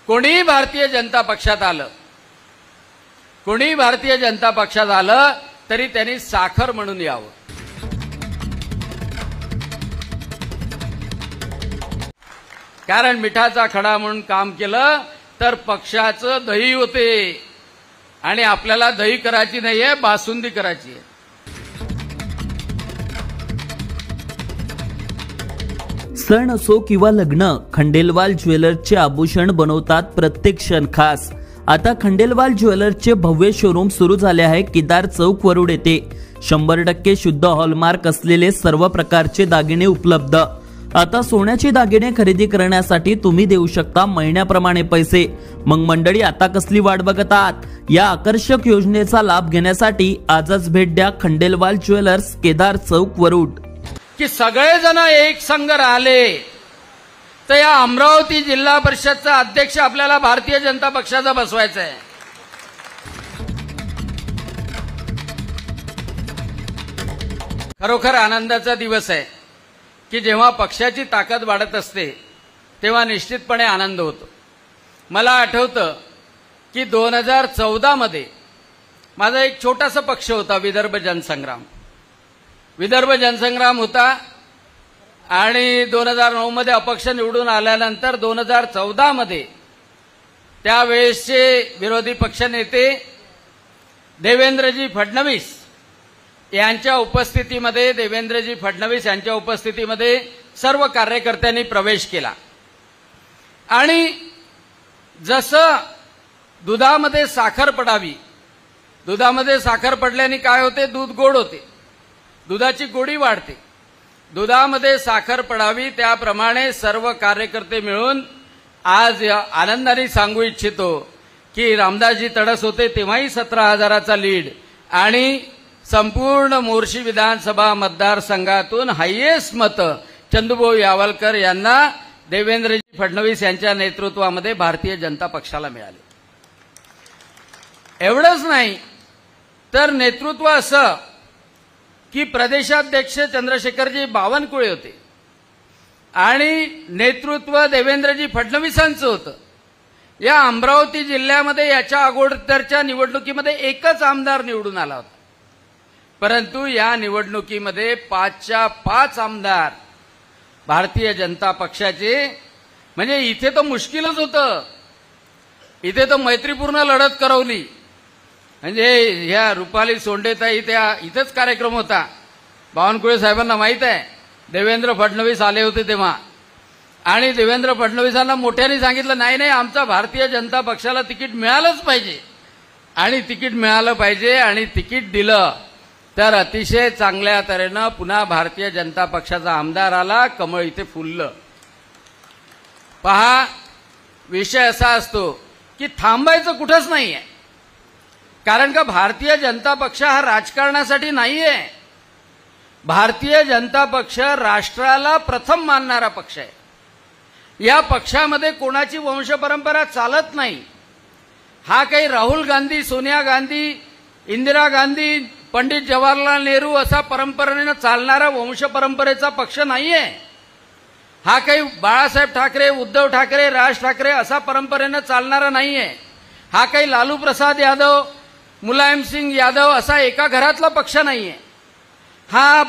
कोणी भारतीय जनता पक्षात आलं, कोणी भारतीय जनता पक्षात आलं तरी त्यांनी साखर म्हणून यावं. कारण मिठाचा खडा म्हणून काम केलं तर पक्षाचं दही होते आणि आपल्याला दही करायची नाहीये, बासुंदी करायची आहे. सण असो किंवा लग्न, खंडेलवाल ज्वेलर्सचे आभूषण बनवतात प्रत्येक क्षण खास. आता खंडेलवाल ज्वेलर्सचे भव्य शोरूम सुरू झाले आहे केदार चौक वरुड येथे. 100% शुद्ध हॉलमार्क असलेले सर्व प्रकारचे दागिने उपलब्ध. आता सोन्याचे दागिने खरेदी करण्यासाठी तुम्ही देऊ शकता महिन्याप्रमाणे पैसे. मग मंडळी, आता कसली वाट बघत आहात? या आकर्षक योजनेचा लाभ घेण्यासाठी आजच भेट द्या खंडेलवाल ज्वेलर्स, केदार चौक वरुड. की सगळेजण एक संघ राहिले तर या अमरावती जिल्हा परिषदचा अध्यक्ष आपल्याला भारतीय जनता पक्षाचा बसवायचा आहे. खरोखर आनंदाचा दिवस आहे की जेव्हा पक्षाची ताकद वाढत असते तेव्हा निश्चितपणे आनंद होतो. मला आठवतं की 2014 मध्ये माझा एक छोटासा पक्ष होता, विदर्भ जनसंग्राम. विदर्भ जनसंग्राम होता आणि 2009 मध्ये अपक्ष निवडून आल्यानंतर 2014 मध्ये त्यावेळेसचे विरोधी पक्षनेते देवेंद्रजी फडणवीस यांच्या उपस्थितीमध्ये सर्व कार्यकर्त्यांनी प्रवेश केला. आणि जसं दुधामध्ये साखर पडावी, दुधामध्ये साखर पडल्याने काय होते? दूध गोड होते, दुधाची गोडी वाढते. दुधामध्ये साखर पडावी त्याप्रमाणे सर्व कार्यकर्ते मिळून आज आनंदाने सांगू इच्छितो की रामदासजी तडस होते तेव्हाही 17,000चा लीड आणि संपूर्ण मोर्शी विधानसभा मतदारसंघातून हायेस्ट मत चंदूभाऊ यावलकर यांना देवेंद्रजी फडणवीस यांच्या नेतृत्वामध्ये भारतीय जनता पक्षाला मिळाले. एवढंच नाही तर नेतृत्व असं की प्रदेशाध्यक्ष चंद्रशेखरजी बावनकुळे होते आणि नेतृत्व देवेंद्रजी फडणवीसांचं होतं. या अमरावती जिल्ह्यामध्ये याच्या अगोदरच्या निवडणुकीमध्ये एकच आमदार निवडून आला होता, परंतु या निवडणुकीमध्ये 5च्या 5 आमदार भारतीय जनता पक्षाचे. म्हणजे इथे तर मुश्किलच होतं, इथे तर मैत्रीपूर्ण लढत करवली. म्हणजे ह्या रुपाली सोंडेताई त्या इथेच कार्यक्रम होता. बावनकुळे साहेबांना माहित आहे देवेंद्र फडणवीस आले होते तेव्हा, आणि देवेंद्र फडणवीसांना मोठ्याने सांगितलं नाही नाही आमचा भारतीय जनता पक्षाला तिकीट मिळालंच पाहिजे, आणि तिकीट मिळालं पाहिजे आणि तिकीट दिलं तर अतिशय चांगल्या तऱ्हेनं पुन्हा भारतीय जनता पक्षाचा आमदार आला. कमळ इथे फुललं. पहा, विषय असा असतो की थांबायचं कुठंच नाहीये. कारण का भारतीय जनता पक्ष हा राजकारणासाठी नाहीये. भारतीय जनता पक्ष राष्ट्राला प्रथम मानणारा पक्ष आहे. या पक्षामध्ये कोणाची वंश परंपरा चालत नाही. हा काही राहुल गांधी, सोनिया गांधी, इंदिरा गांधी, पंडित जवाहरलाल नेहरू असा परंपरेने चालणारा वंश परंपरेचा पक्ष नाहीये. हा काही बाळासाहेब ठाकरे, उद्धव ठाकरे, राज ठाकरे असा परंपरेने चालणारा नाहीये. हा काही लालू प्रसाद यादव, मुलायम सिंग यादव असा एका घरातला पक्ष नाहीये. हा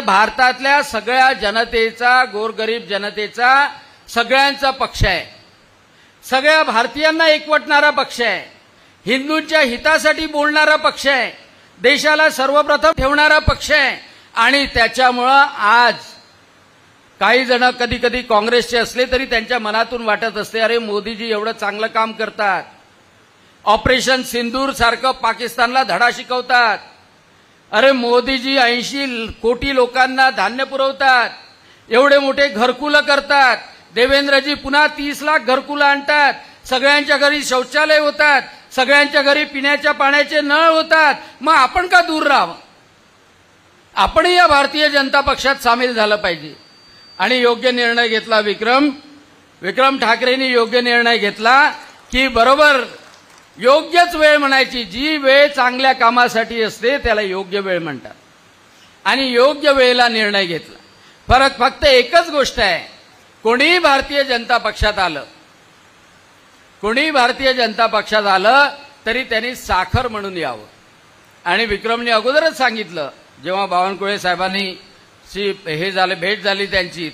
भारतातल्या सगळ्या जनतेचा, गोरगरीब जनतेचा, सगळ्यांचा पक्ष आहे. सगळ्या भारतीयांना एकवटणारा पक्ष आहे. हिंदूंच्या हितासाठी बोलणारा पक्ष आहे. देशाला सर्वप्रथम ठेवणारा पक्ष आहे. आणि त्याच्यामुळं आज काही जण कधी कधी काँग्रेसचे असले तरी त्यांच्या मनातून वाटत असते अरे मोदीजी एवढं चांगलं काम करतात, ऑपरेशन सिंदूर सारखं पाकिस्तानला धडा शिकवतात, अरे मोदीजी 80 कोटी लोकांना धान्य पुरवतात, एवढे मोठे घरकुलं करतात, देवेंद्रजी पुन्हा 30 लाख घरकुलं आणतात, सगळ्यांच्या घरी शौचालय होतात, सगळ्यांच्या घरी पिण्याच्या पाण्याचे नळ होतात, मग आपण का दूर राहावं? आपणही या भारतीय जनता पक्षात सामील झालं पाहिजे. आणि योग्य निर्णय घेतला विक्रम ठाकरेंनी योग्य निर्णय घेतला की बरोबर योग्यच वेळ म्हणायची. जी वेळ चांगल्या कामासाठी असते त्याला योग्य वेळ म्हणतात, आणि योग्य वेळेला निर्णय घेतला. फरक फक्त एकच गोष्ट आहे, कोणीही भारतीय जनता पक्षात आलं कोणी भारतीय जनता पक्षात आलं तरी त्यांनी साखर म्हणून यावं. आणि विक्रमने अगोदरच सांगितलं, जेव्हा बावनकुळे साहेबांनी भेट झाली त्यांची,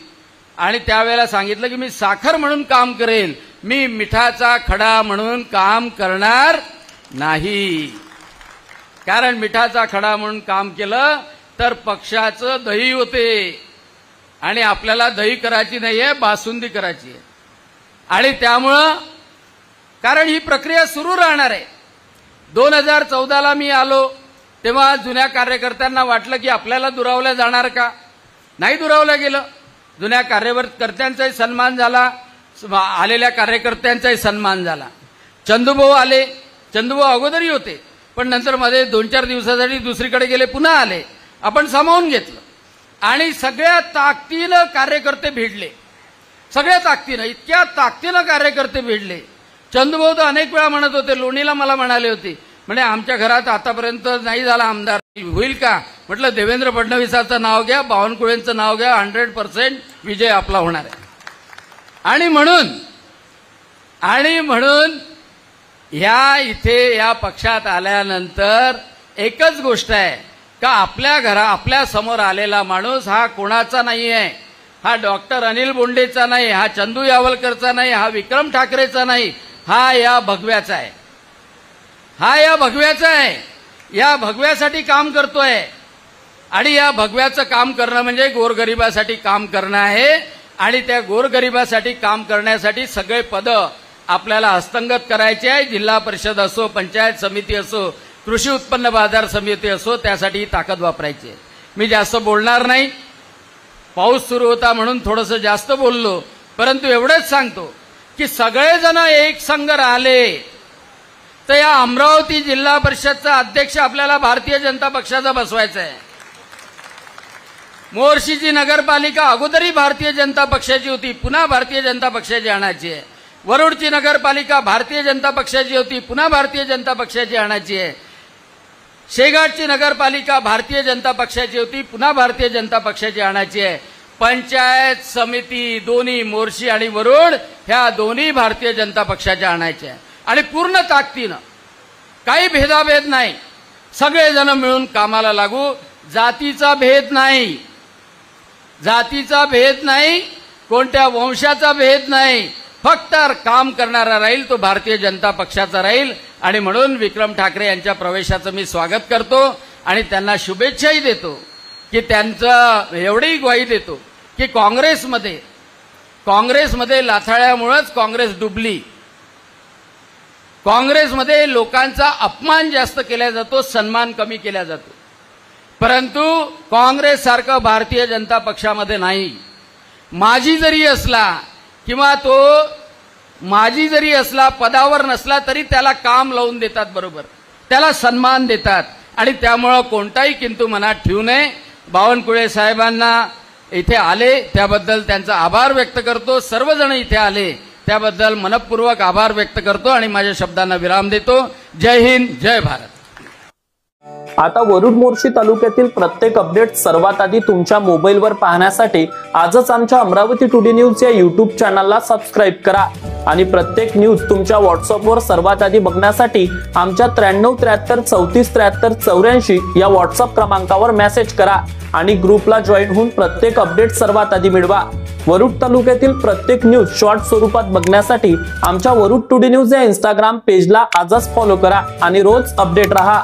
आणि त्यावेळेला सांगितलं की मी साखर म्हणून काम करेल, मी मिठाचा खडा म्हणून काम करणार नाही. कारण मिठाचा खडा म्हणून काम केलं तर पक्षाचं दही होते आणि आपल्याला दही करायची नाहीये, बासुंदी करायची आहे. आणि त्यामुळं कारण ही प्रक्रिया सुरू राहणार आहे. 2014ला मी आलो तेव्हा जुन्या कार्यकर्त्यांना वाटलं की आपल्याला दुरावलं जाणार का, नाही दुरावलं गेलं. जुन्या कार्यकर्त्यांचाही सन्मान झाला, आलेल्या कार्यकर्त्यांचाही सन्मान झाला. चंदूभाऊ आले, चंदूभाऊ अगोदरही होते पण नंतर मध्ये 2-4 दिवसासाठी दुसरीकडे गेले, पुन्हा आले, आपण सामावून घेतलं. आणि सगळ्या ताकदीनं कार्यकर्ते भिडले, सगळ्या ताकदीनं, इतक्या ताकदीनं कार्यकर्ते भिडले. चंदूभाऊ तर अनेक वेळा म्हणत होते, लोणीला मला म्हणाले होते, म्हणजे आमच्या घरात आतापर्यंत नाही झाला आमदार, होईल का? म्हटलं देवेंद्र फडणवीसाचं नाव घ्या, बावनकुळेंचं नाव घ्या, 100% विजय आपला होणार आहे. आणि म्हणून इथे या पक्षात आल्यानंतर एकच गोष्ट आहे का आपल्या समोर आलेला माणूस हा कोणाचा नाही आहे, हा डॉक्टर अनिल बोंडेचा नाही, हा चंदू यावलकरचा नाही, हा विक्रम ठाकरेचा नाही, हा या भगव्याचा आहे. या भगव्यासाठी काम करतोय. आणि या भगव्याचं काम करणं म्हणजे गोरगरिबासाठी काम करणं आहे. आणि त्या गोरगरिबासाठी काम करण्यासाठी सगळे पद आपल्याला हस्तंगत करायचे आहे. जिल्हा परिषद असो, पंचायत समिती असो, कृषी उत्पन्न बाजार समिती असो, त्यासाठी ताकद वापरायची आहे. मी जास्त बोलणार नाही, पाऊस सुरू होता म्हणून थोडंसं जास्त बोललो, परंतु एवढंच सांगतो की सगळेजण एक संघ राहिले तर या अमरावती जिल्हा परिषदचा अध्यक्ष आपल्याला भारतीय जनता पक्षाचा बसवायचा आहे. मोर्शीची नगरपालिका अगोदरही भारतीय जनता पक्षाची होती, पुन्हा भारतीय जनता पक्षाची आणायची आहे. वरुडची नगरपालिका भारतीय जनता पक्षाची होती, पुन्हा भारतीय जनता पक्षाची आणायची आहे. शेगावची नगरपालिका भारतीय जनता पक्षाची होती, पुन्हा भारतीय जनता पक्षाची आणायची आहे. पंचायत समिती दोन्ही मोर्शी आणि वरुड ह्या दोन्ही भारतीय जनता पक्षाच्या आणायच्या आहे. आणि पूर्ण ताकदीनं, काही भेदाभेद नाही, सगळेजण मिळून कामाला लागू. जातीचा भेद नाही, कोणत्या वंशाचा भेद नाही, फक्त काम करणारा राहील तो भारतीय जनता पक्षाचा राहील. आणि म्हणून विक्रम ठाकरे यांच्या प्रवेशाचं मी स्वागत करतो आणि त्यांना शुभेच्छाही देतो की त्यांचं एवढीही ग्वाही देतो की काँग्रेसमध्ये लाथाळ्यामुळेच काँग्रेस डुबली. काँग्रेसमध्ये लोकांचा अपमान जास्त केला जातो, सन्मान कमी केला जातो. परंतु काँग्रेस सारखं भारतीय जनता पक्षामध्ये नाही. माजी जरी असला पदावर नसला तरी त्याला काम लावून देतात, बरोबर त्याला सन्मान देतात. आणि त्यामुळं कोणताही किंतु मनात ठेवू नये. बावनकुळे साहेबांना इथे आले त्याबद्दल त्यांचा आभार व्यक्त करतो. सर्वजण इथे आले त्याबद्दल मनपूर्वक आभार व्यक्त करतो आणि माझ्या शब्दांना विराम देतो. जय हिंद, जय भारत. आता वरुड मोर्शी तालुक्यातील प्रत्येक अपडेट सर्वात आधी तुमच्या मोबाईलवर पाहण्यासाठी आजच आमच्या अमरावती टुडे न्यूज या युट्यूब चॅनलला सबस्क्राईब करा आणि प्रत्येक न्यूज तुमच्या व्हॉट्सअपवर सर्वात आधी बघण्यासाठी आमच्या 93 33 34 34 84 या व्हॉट्सअप क्रमांकावर मेसेज करा आणि ग्रुपला जॉईन होऊन प्रत्येक अपडेट सर्वात आधी मिळवा. वरुड तालुक्यातील प्रत्येक न्यूज शॉर्ट स्वरूपात बघण्यासाठी आमच्या वरुड टुडे न्यूज या इंस्टाग्राम पेजला आजच फॉलो करा आणि रोज अपडेट रहा.